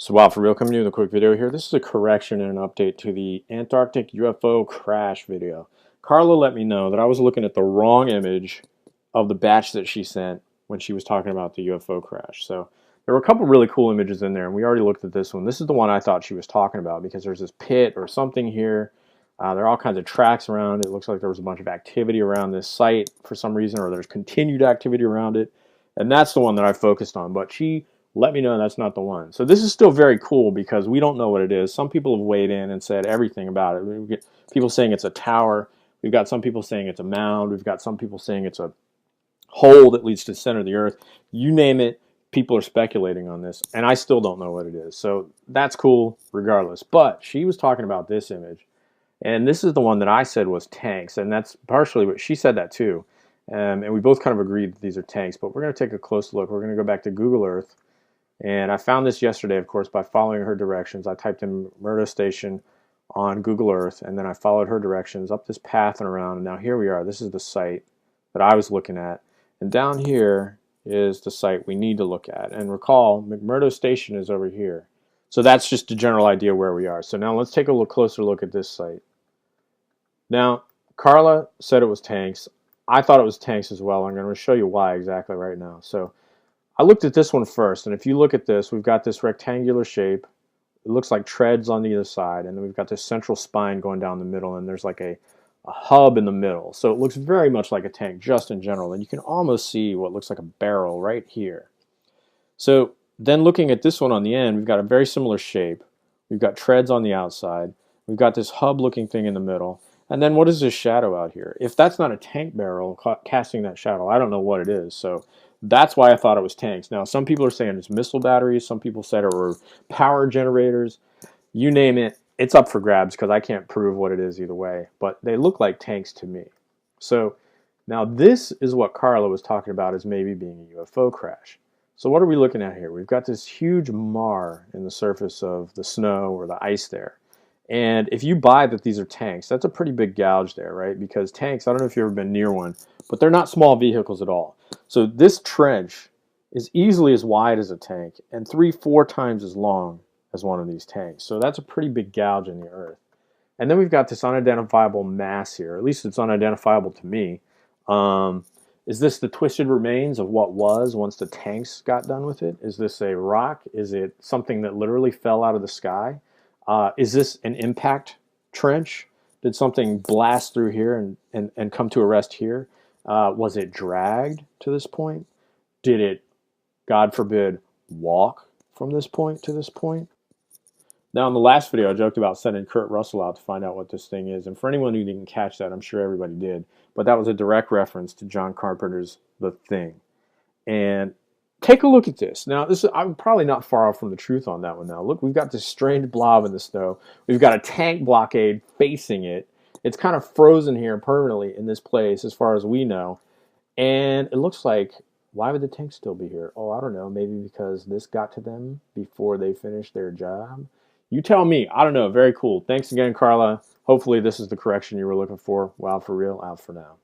So wow, for real, coming to you with a quick video here. This is a correction and an update to the Antarctic UFO crash video. Carla let me know that I was looking at the wrong image of the batch that she sent when she was talking about the UFO crash. So there were a couple really cool images in there, and we already looked at this one. This is the one I thought she was talking about because there's this pit or something here. There are all kinds of tracks around. It looks like there was a bunch of activity around this site for some reason, or there's continued activity around it. And that's the one that I focused on. But she let me know that's not the one. So this is still very cool because we don't know what it is. Some people have weighed in and said everything about it. We get people saying it's a tower. We've got some people saying it's a mound. We've got some people saying it's a hole that leads to the center of the earth. You name it, people are speculating on this, and I still don't know what it is. So that's cool regardless. But she was talking about this image, and this is the one that I said was tanks, and that's partially what she said that too. And we both kind of agreed that these are tanks, but we're going to take a close look. We're going to go back to Google Earth. And I found this yesterday, of course, by following her directions. I typed in McMurdo Station on Google Earth, and then I followed her directions up this path and around. And now here we are. This is the site that I was looking at. And down here is the site we need to look at. And recall, McMurdo Station is over here. So that's just a general idea where we are. So now let's take a closer look at this site. Now, Carla said it was tanks. I thought it was tanks as well. I'm going to show you why exactly right now. So I looked at this one first, and if you look at this, we've got this rectangular shape. It looks like treads on the other side, and then we've got this central spine going down the middle, and there's like a hub in the middle. So it looks very much like a tank just in general, and you can almost see what looks like a barrel right here. So then looking at this one on the end, we've got a very similar shape. We've got treads on the outside. We've got this hub-looking thing in the middle. And then what is this shadow out here? If that's not a tank barrel casting that shadow, I don't know what it is. So that's why I thought it was tanks. Now, some people are saying it's missile batteries. Some people said it were power generators. You name it, it's up for grabs because I can't prove what it is either way. But they look like tanks to me. So now this is what Carla was talking about as maybe being a UFO crash. So what are we looking at here? We've got this huge mar in the surface of the snow or the ice there. And if you buy that these are tanks, that's a pretty big gouge there, right? Because tanks, I don't know if you've ever been near one, but they're not small vehicles at all. So this trench is easily as wide as a tank and 3-4 times as long as one of these tanks. So that's a pretty big gouge in the earth. And then we've got this unidentifiable mass here. At least it's unidentifiable to me. Is this the twisted remains of what was once the tanks got done with it? Is this a rock? Is it something that literally fell out of the sky? Is this an impact trench? Did something blast through here and come to a rest here? Was it dragged to this point? Did it, God forbid, walk from this point to this point? Now, in the last video, I joked about sending Kurt Russell out to find out what this thing is. And for anyone who didn't catch that, I'm sure everybody did. But that was a direct reference to John Carpenter's The Thing. And take a look at this. Now, I'm probably not far off from the truth on that one now. Look, we've got this strange blob in the snow. We've got a tank blockade facing it. It's kind of frozen here permanently in this place as far as we know. And it looks like, why would the tank still be here? Oh, I don't know. Maybe because this got to them before they finished their job. You tell me. I don't know. Very cool. Thanks again, Carla. Hopefully this is the correction you were looking for. Wow, for real. Out for now.